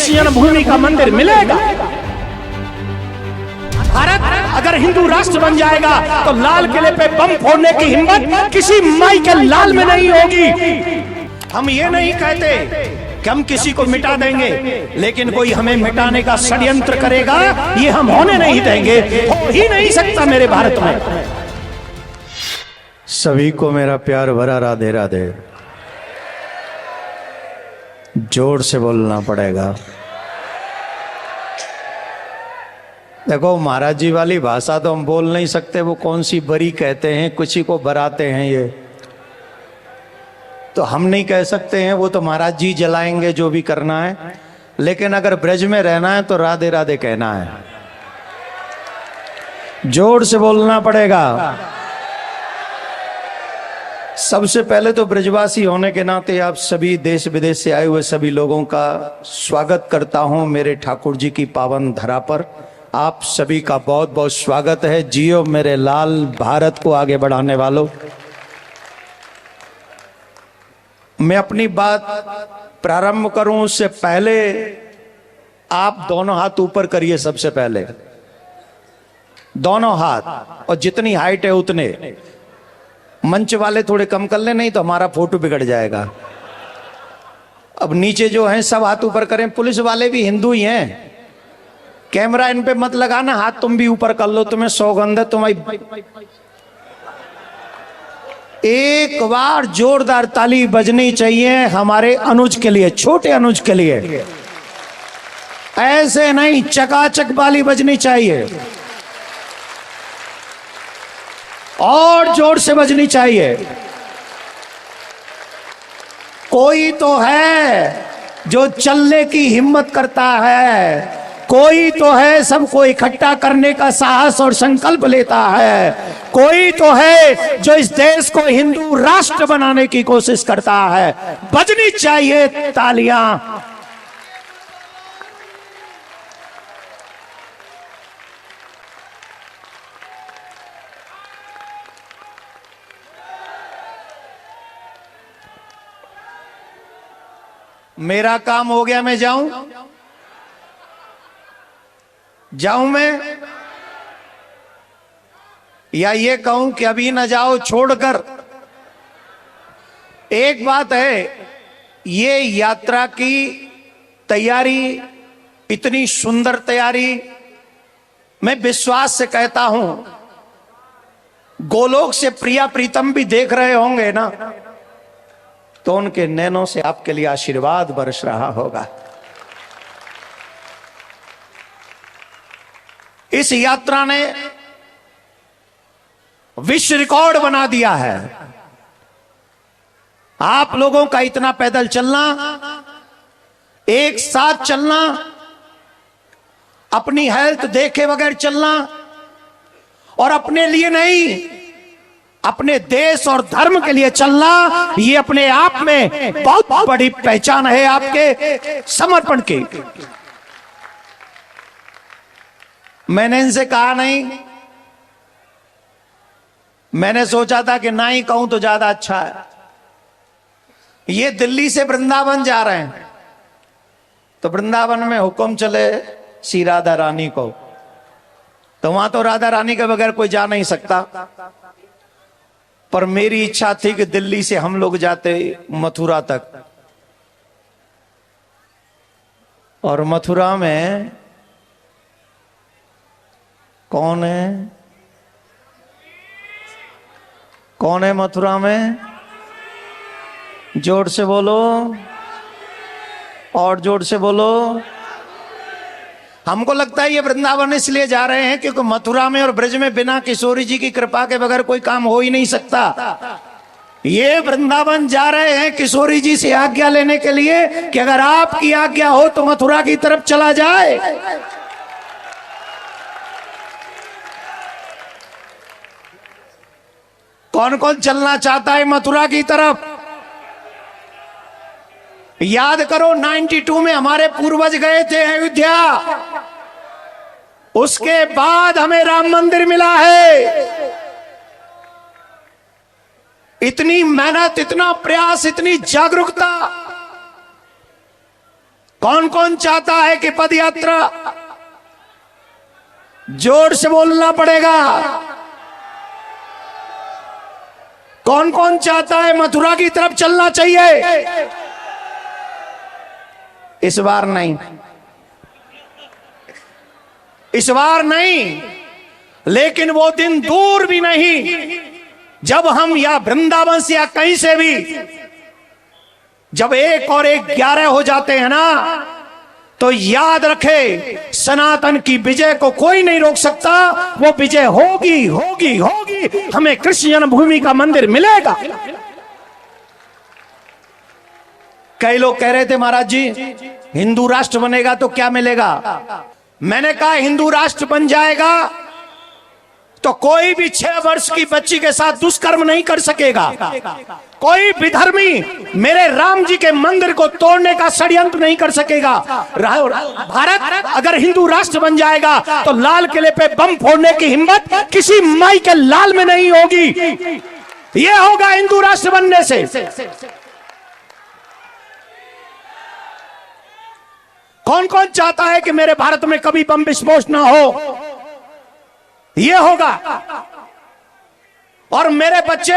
Christian भूमि का मंदिर मिलेगा। भारत अगर हिंदू राष्ट्र बन जाएगा तो लाल किले पे बम फोड़ने की हिम्मत किसी माई के लाल में नहीं होगी। हम ये नहीं कहते कि हम किसी को मिटा देंगे, लेकिन कोई हमें मिटाने का षड्यंत्र करेगा, ये हम होने नहीं देंगे। हो ही नहीं सकता मेरे भारत में। सभी को मेरा प्यार भरा राधे राधे। जोर से बोलना पड़ेगा। देखो, महाराज जी वाली भाषा तो हम बोल नहीं सकते, वो कौन सी बरी कहते हैं, किसी को बराते हैं, ये तो हम नहीं कह सकते हैं, वो तो महाराज जी जलाएंगे जो भी करना है। लेकिन अगर ब्रज में रहना है तो राधे राधे कहना है। जोर से बोलना पड़ेगा। सबसे पहले तो ब्रजवासी होने के नाते आप सभी देश विदेश से आए हुए सभी लोगों का स्वागत करता हूं मेरे ठाकुर जी की पावन धरा पर। आप सभी का बहुत बहुत स्वागत है। जियो मेरे लाल, भारत को आगे बढ़ाने वालों। मैं अपनी बात प्रारंभ करूं उससे पहले आप दोनों हाथ ऊपर करिए। सबसे पहले दोनों हाथ, और जितनी हाइट है उतने। मंच वाले थोड़े कम कर ले, नहीं तो हमारा फोटो बिगड़ जाएगा। अब नीचे जो हैं सब हाथ ऊपर करें। पुलिस वाले भी हिंदू ही हैं, कैमरा इन पे मत लगाना, हाथ तुम भी ऊपर कर लो, तुम्हें सौगंध है तुम्हारी। एक बार जोरदार ताली बजनी चाहिए हमारे अनुज के लिए, छोटे अनुज के लिए। ऐसे नहीं, चकाचक वाली बजनी चाहिए, और जोर से बजनी चाहिए। कोई तो है जो चलने की हिम्मत करता है, कोई तो है सबको इकट्ठा करने का साहस और संकल्प लेता है, कोई तो है जो इस देश को हिंदू राष्ट्र बनाने की कोशिश करता है। बजनी चाहिए तालियां। मेरा काम हो गया, मैं जाऊं मैं, या ये कहूं कि अभी न जाओ छोड़कर। एक बात है, ये यात्रा की तैयारी, इतनी सुंदर तैयारी, मैं विश्वास से कहता हूं गोलोक से प्रिया प्रीतम भी देख रहे होंगे ना, तो उनके नैनों से आपके लिए आशीर्वाद बरस रहा होगा। इस यात्रा ने विश्व रिकॉर्ड बना दिया है। आप लोगों का इतना पैदल चलना, एक साथ चलना, अपनी हेल्थ देखे बगैर चलना, और अपने लिए नहीं, अपने देश और धर्म के लिए चलना, ये अपने आप में बहुत बड़ी पहचान है आपके समर्पण की। मैंने इनसे कहा नहीं, मैंने सोचा था कि ना ही कहूं तो ज्यादा अच्छा है। ये दिल्ली से वृंदावन जा रहे हैं, तो वृंदावन में हुक्म चले श्री राधा रानी को, तो वहां तो राधा रानी के बगैर कोई जा नहीं सकता। पर मेरी इच्छा थी कि दिल्ली से हम लोग जाते मथुरा तक, और मथुरा में कौन है, कौन है मथुरा में? जोर से बोलो, और जोर से बोलो। हमको लगता है ये वृंदावन इसलिए जा रहे हैं क्योंकि मथुरा में और ब्रज में बिना किशोरी जी की कृपा के बगैर कोई काम हो ही नहीं सकता। ये वृंदावन जा रहे हैं किशोरी जी से आज्ञा लेने के लिए कि अगर आपकी आज्ञा हो तो मथुरा की तरफ चला जाए। कौन कौन चलना चाहता है मथुरा की तरफ? याद करो 92 में हमारे पूर्वज गए थे अयोध्या, उसके बाद हमें राम मंदिर मिला है। इतनी मेहनत, इतना प्रयास, इतनी जागरूकता कौन कौन चाहता है कि पद यात्रा, जोर से बोलना पड़ेगा। कौन कौन चाहता है मथुरा की तरफ चलना चाहिए? इस बार नहीं, इस बार नहीं, लेकिन वो दिन दूर भी नहीं जब हम या वृंदावन से या कहीं से भी जब 1 और 1 11 हो जाते हैं ना, तो याद रखे सनातन की विजय को कोई नहीं रोक सकता। वो विजय होगी होगी होगी, हमें कृष्ण जन्मभूमि का मंदिर मिलेगा। कई लोग कह रहे थे महाराज जी हिंदू राष्ट्र बनेगा तो क्या मिलेगा। मैंने कहा हिंदू राष्ट्र बन जाएगा तो कोई भी 6 वर्ष की बच्ची के साथ दुष्कर्म नहीं कर सकेगा। कोई विधर्मी मेरे राम जी के मंदिर को तोड़ने का षड्यंत्र नहीं कर सकेगा। भारत अगर हिंदू राष्ट्र बन जाएगा तो लाल किले पे बम फोड़ने की हिम्मत किसी माई के लाल में नहीं होगी। यह होगा हिंदू राष्ट्र बनने से। कौन कौन चाहता है कि मेरे भारत में कभी बम विस्फोट ना हो? यह होगा। और मेरे बच्चे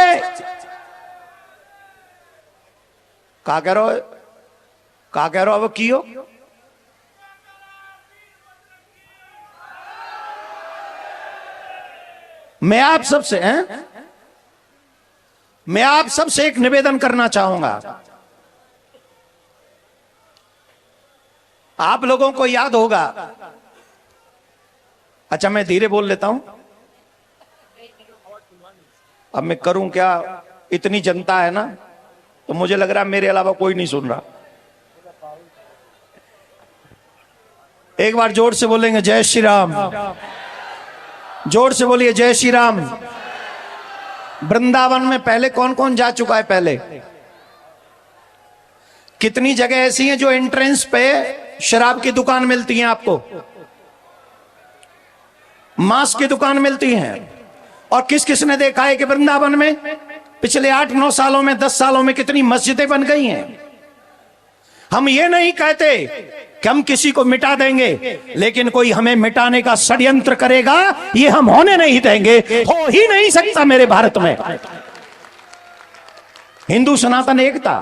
क्या कह रहे हो, क्या कह रहे हो? अब कियो मैं आप सबसे मैं आप सबसे एक निवेदन करना चाहूंगा। आप लोगों को याद होगा, अच्छा मैं धीरे बोल लेता हूं, अब मैं करूं क्या, इतनी जनता है ना तो मुझे लग रहा है मेरे अलावा कोई नहीं सुन रहा। एक बार जोर से बोलेंगे जय श्री राम, जोर से बोलिए जय श्री राम। वृंदावन में पहले कौन कौन जा चुका है? पहले कितनी जगह ऐसी हैं जो एंट्रेंस पे शराब की दुकान मिलती है, आपको मांस की दुकान मिलती है। और किस किसने देखा है कि वृंदावन में पिछले 8-9 सालों में 10 सालों में कितनी मस्जिदें बन गई हैं। हम ये नहीं कहते कि हम किसी को मिटा देंगे, लेकिन कोई हमें मिटाने का षड्यंत्र करेगा ये हम होने नहीं देंगे। हो ही नहीं सकता मेरे भारत में। हिंदू सनातन एकता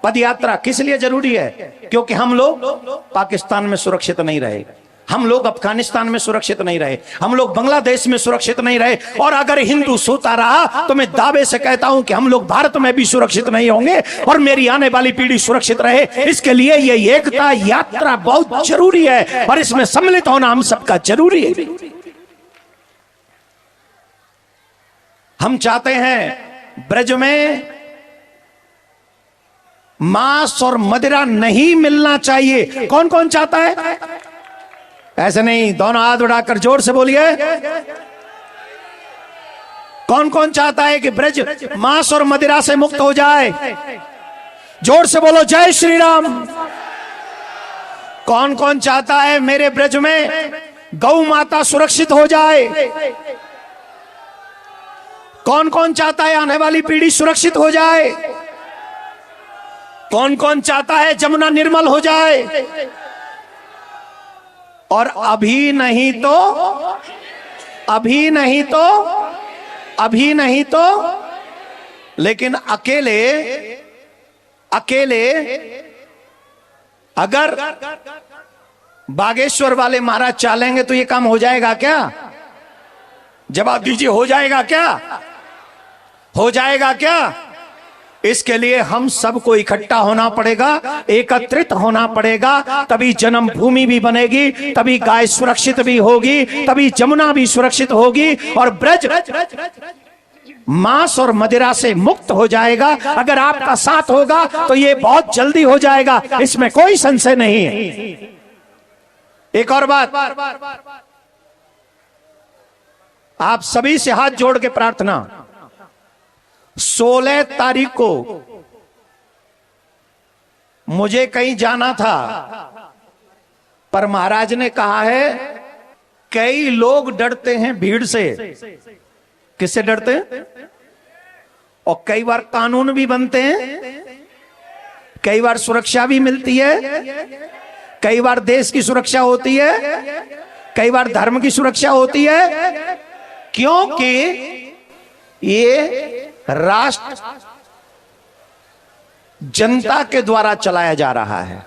पद यात्रा किस लिए जरूरी है? क्योंकि हम लोग पाकिस्तान में सुरक्षित नहीं रहे, हम लोग अफगानिस्तान में सुरक्षित नहीं रहे, हम लोग बांग्लादेश में सुरक्षित नहीं रहे। और अगर हिंदू सोता रहा तो मैं दावे से कहता हूं कि हम लोग भारत में भी सुरक्षित नहीं होंगे और मेरी आने वाली पीढ़ी सुरक्षित रहे। इसके लिए ये एकता यात्रा बहुत जरूरी है और इसमें सम्मिलित होना हम सबका जरूरी है। हम चाहते हैं ब्रज में मांस और मदिरा नहीं मिलना चाहिए। कौन कौन चाहता है? ऐसे नहीं, दोनों हाथ उठाकर जोर से बोलिए। कौन कौन चाहता है कि ब्रज मांस और मदिरा से मुक्त हो जाए? जोर से बोलो जय श्री राम। कौन कौन चाहता है मेरे ब्रज में गौ माता सुरक्षित हो जाए? कौन कौन चाहता है आने वाली पीढ़ी सुरक्षित हो जाए? कौन कौन चाहता है जमुना निर्मल हो जाए? और अभी नहीं तो अभी नहीं तो अभी नहीं तो लेकिन अकेले अकेले अगर बागेश्वर वाले महाराज चालेंगे तो ये काम हो जाएगा क्या? जवाब दीजिए, हो जाएगा क्या? हो जाएगा क्या? इसके लिए हम सबको इकट्ठा होना पड़ेगा, एकत्रित होना पड़ेगा, तभी जन्मभूमि भी बनेगी, तभी गाय सुरक्षित भी होगी, तभी जमुना भी सुरक्षित होगी और ब्रज मांस और मदिरा से मुक्त हो जाएगा। अगर आपका साथ होगा तो ये बहुत जल्दी हो जाएगा, इसमें कोई संशय नहीं है। एक और बात, आप सभी से हाथ जोड़ के प्रार्थना, 16 तारीख को मुझे कहीं जाना था, पर महाराज ने कहा है कई लोग डरते हैं भीड़ से। किससे डरते हैं? और कई बार कानून भी बनते हैं, कई बार सुरक्षा भी मिलती है, कई बार देश की सुरक्षा होती है, कई बार धर्म की सुरक्षा होती है, क्योंकि ये राष्ट्र जनता के द्वारा चलाया जा रहा है।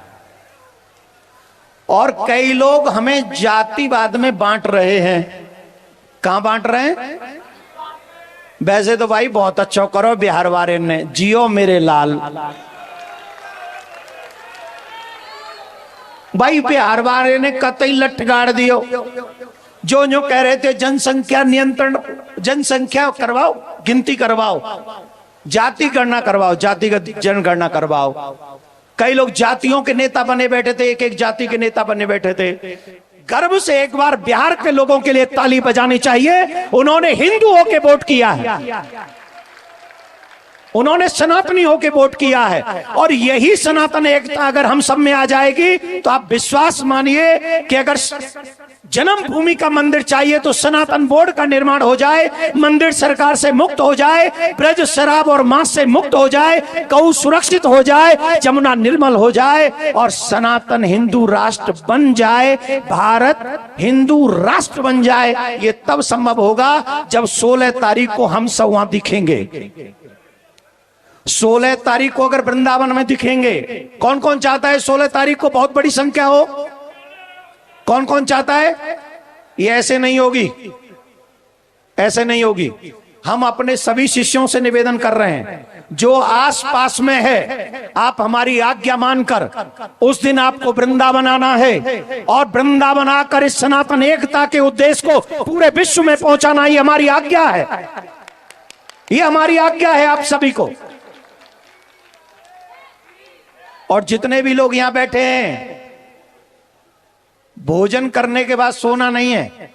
और कई लोग हमें जातिवाद में बांट रहे हैं। कहां बांट रहे हैं? वैसे तो भाई बहुत अच्छा करो बिहार वाले ने, जियो मेरे लाल। भाई बिहार वाले ने कतई लठ गाड़ दियो। जो कह रहे थे जनसंख्या नियंत्रण, जनसंख्या करवाओ, गिनती करवाओ, जाति गणना करवाओ, जातिगत जनगणना करवाओ। कई लोग जातियों के नेता बने बैठे थे, एक एक जाति के नेता बने बैठे थे। गर्व से एक बार बिहार के लोगों के लिए ताली बजानी चाहिए। उन्होंने हिंदू होके वोट किया है, उन्होंने सनातनी होके वोट किया है। और यही सनातन एकता अगर हम सब में आ जाएगी तो आप विश्वास मानिए कि अगर जन्मभूमि का मंदिर चाहिए तो सनातन बोर्ड का निर्माण हो जाए, मंदिर सरकार से मुक्त हो जाए, ब्रज शराब और मांस से मुक्त हो जाए, गौ सुरक्षित हो जाए, जमुना निर्मल हो जाए और सनातन हिंदू राष्ट्र बन जाए, भारत हिंदू राष्ट्र बन जाए। ये तब संभव होगा जब 16 तारीख को हम सब वहां दिखेंगे। 16 तारीख को अगर वृंदावन में दिखेंगे, कौन कौन चाहता है 16 तारीख को बहुत बड़ी संख्या हो? कौन कौन चाहता है? ये ऐसे नहीं होगी, ऐसे नहीं होगी। हम अपने सभी शिष्यों से निवेदन कर रहे हैं, जो आस पास में है आप हमारी आज्ञा मानकर उस दिन आपको वृंदावन आना है और वृंदावन आकर इस सनातन एकता के उद्देश्य को पूरे विश्व में पहुंचाना, ये हमारी आज्ञा है, ये हमारी आज्ञा है आप सभी को। और जितने भी लोग यहां बैठे हैं, भोजन करने के बाद सोना नहीं है।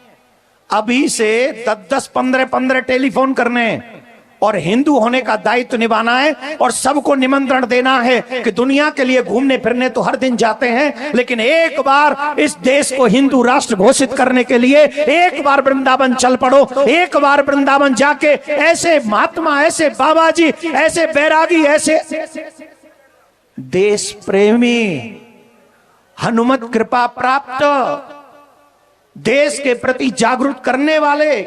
अभी से 10-10, 15-15 टेलीफोन करने हैं और हिंदू होने का दायित्व निभाना है और सबको निमंत्रण देना है कि दुनिया के लिए घूमने फिरने तो हर दिन जाते हैं, लेकिन एक बार इस देश को हिंदू राष्ट्र घोषित करने के लिए एक बार वृंदावन चल पड़ो। एक बार वृंदावन जाके ऐसे महात्मा, ऐसे बाबा जी, ऐसे बैरागी, ऐसे देश प्रेमी, हनुमत कृपा प्राप्त, देश के प्रति जागरूक करने वाले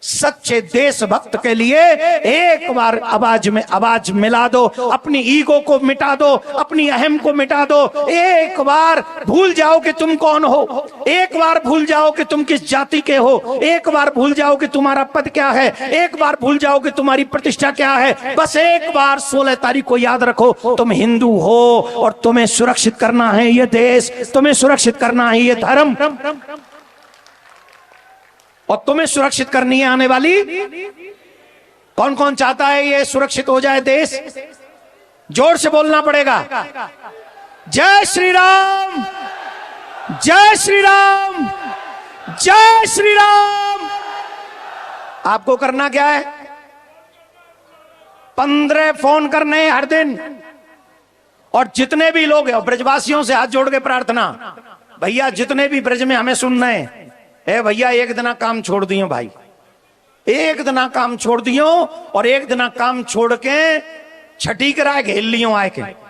सच्चे देशभक्त के लिए एक बार आवाज में आवाज मिला दो। अपनी ईगो को मिटा दो, अपनी अहम को मिटा दो। एक बार भूल जाओ कि तुम कौन हो, एक बार भूल जाओ कि तुम किस जाति के हो, एक बार भूल जाओ कि तुम्हारा पद क्या है, एक बार भूल जाओ कि तुम्हारी प्रतिष्ठा क्या है। बस एक बार 16 तारीख को याद रखो, तुम हिंदू हो और तुम्हें सुरक्षित करना है ये देश, तुम्हें सुरक्षित करना है ये धर्म, और तुम्हें सुरक्षित करनी है आने वाली। कौन कौन चाहता है ये सुरक्षित हो जाए देश? जोर से बोलना पड़ेगा। जय श्री राम, जय श्री राम, जय श्री राम। आपको करना क्या है? 15 फोन करने हर दिन। और जितने भी लोग हैं, ब्रजवासियों से हाथ जोड़ के प्रार्थना, भैया जितने भी ब्रज में हमें सुन रहे हैं, ए भैया एक दिना काम छोड़ दियो भाई, एक दिना काम छोड़ दियो और एक दिना काम छोड़ के छठी कराए घेर लियो आए के।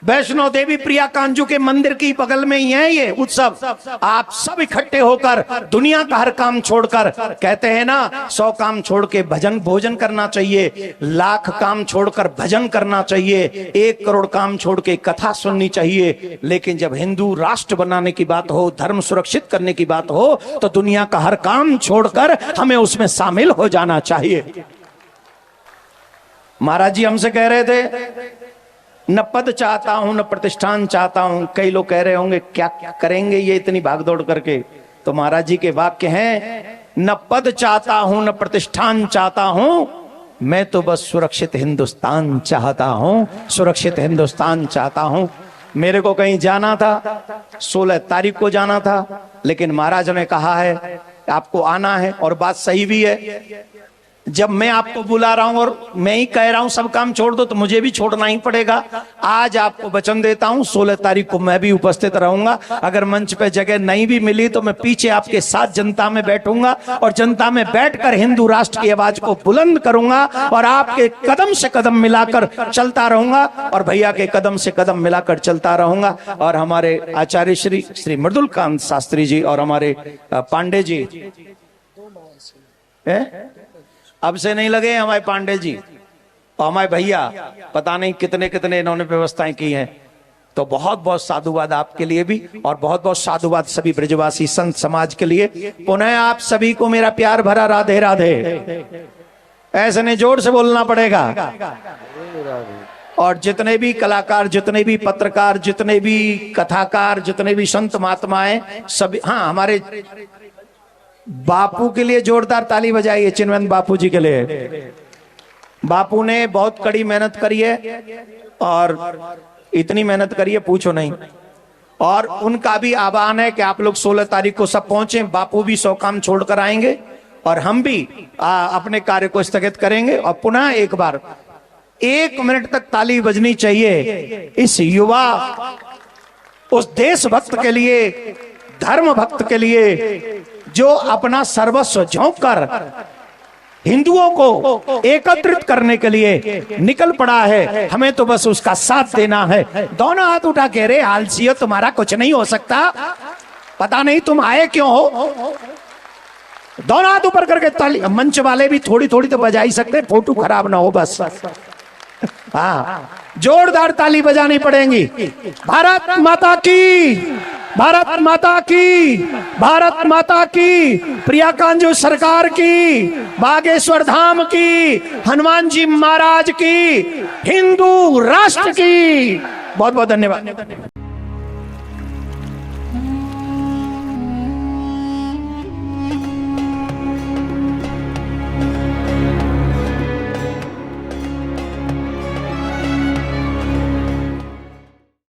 वैष्णो देवी प्रिया कांजू के मंदिर की बगल में ही है ये उत्सव। आप सब इकट्ठे होकर दुनिया का हर काम छोड़कर, कहते हैं ना 100 काम छोड़ के भजन भोजन करना चाहिए, लाख काम छोड़कर भजन करना चाहिए, 1 करोड़ काम छोड़ के कथा सुननी चाहिए। लेकिन जब हिंदू राष्ट्र बनाने की बात हो, धर्म सुरक्षित करने की बात हो, तो दुनिया का हर काम छोड़कर हमें उसमें शामिल हो जाना चाहिए। महाराज जी हमसे कह रहे थे, न पद चाहता हूं न प्रतिष्ठान चाहता हूं। कई लोग कह रहे होंगे क्या क्या करेंगे ये इतनी भागदौड़ करके। तो महाराज जी के वाक्य हैं, न पद चाहता हूं न प्रतिष्ठान चाहता हूं, मैं तो बस सुरक्षित हिंदुस्तान चाहता हूं, सुरक्षित हिंदुस्तान चाहता हूं। मेरे को कहीं जाना था, 16 तारीख को जाना था, लेकिन महाराज ने कहा है आपको आना है, और बात सही भी है। जब मैं आपको बुला रहा हूं और मैं ही कह रहा हूं सब काम छोड़ दो, तो मुझे भी छोड़ना ही पड़ेगा। आज आपको वचन देता हूं 16 तारीख को मैं भी उपस्थित रहूंगा। अगर मंच पे जगह नहीं भी मिली तो मैं पीछे आपके साथ जनता में बैठूंगा और जनता में बैठकर हिंदू राष्ट्र की आवाज को बुलंद करूंगा और आपके कदम से कदम मिलाकर चलता रहूंगा और भैया के कदम से कदम मिलाकर चलता रहूंगा। और हमारे आचार्य श्री मृदुलकांत शास्त्री जी और हमारे पांडे जी, अब से नहीं लगे हमारे पांडे जी और हमारे भैया, पता नहीं कितने कितने इन्होंने व्यवस्थाएं की हैं। तो बहुत बहुत साधुवाद आपके लिए भी और बहुत बहुत साधुवाद सभी ब्रजवासी संत समाज के लिए। पुनः आप सभी को मेरा प्यार भरा राधे राधे। ऐसे नहीं, जोर से बोलना पड़ेगा। और जितने भी कलाकार, जितने भी पत्रकार, जितने भी कथाकार, जितने भी संत महात्माएं सभी, हाँ हमारे बापू के लिए जोरदार ताली बजाइए, चिन्मयंत बापू जी के लिए। बापू ने बहुत कड़ी मेहनत करी है और इतनी मेहनत करी है पूछो नहीं। और उनका भी आह्वान है कि आप लोग 16 तारीख को सब पहुंचे। बापू भी 100 काम छोड़कर आएंगे और हम भी अपने कार्य को स्थगित करेंगे। और पुनः एक बार 1 मिनट तक ताली बजनी चाहिए इस युवा, उस देशभक्त के लिए, धर्म भक्त के लिए, जो अपना सर्वस्व झोंक कर हिंदुओं को एकत्रित करने के लिए निकल पड़ा है। हमें तो बस उसका साथ देना है। दोनों हाथ उठा के, रे आलसियों तुम्हारा कुछ नहीं हो सकता, पता नहीं तुम आए क्यों हो। दोनों हाथ ऊपर करके ताली। मंच वाले भी थोड़ी थोड़ी तो बजा ही सकते, फोटो खराब ना हो बस। हाँ, जोरदार ताली बजानी पड़ेगी। भारत माता की, भारत माता की, भारत माता की, प्रिया कांजू सरकार की, बागेश्वर धाम की, हनुमान जी महाराज की, हिंदू राष्ट्र की। बहुत बहुत धन्यवाद।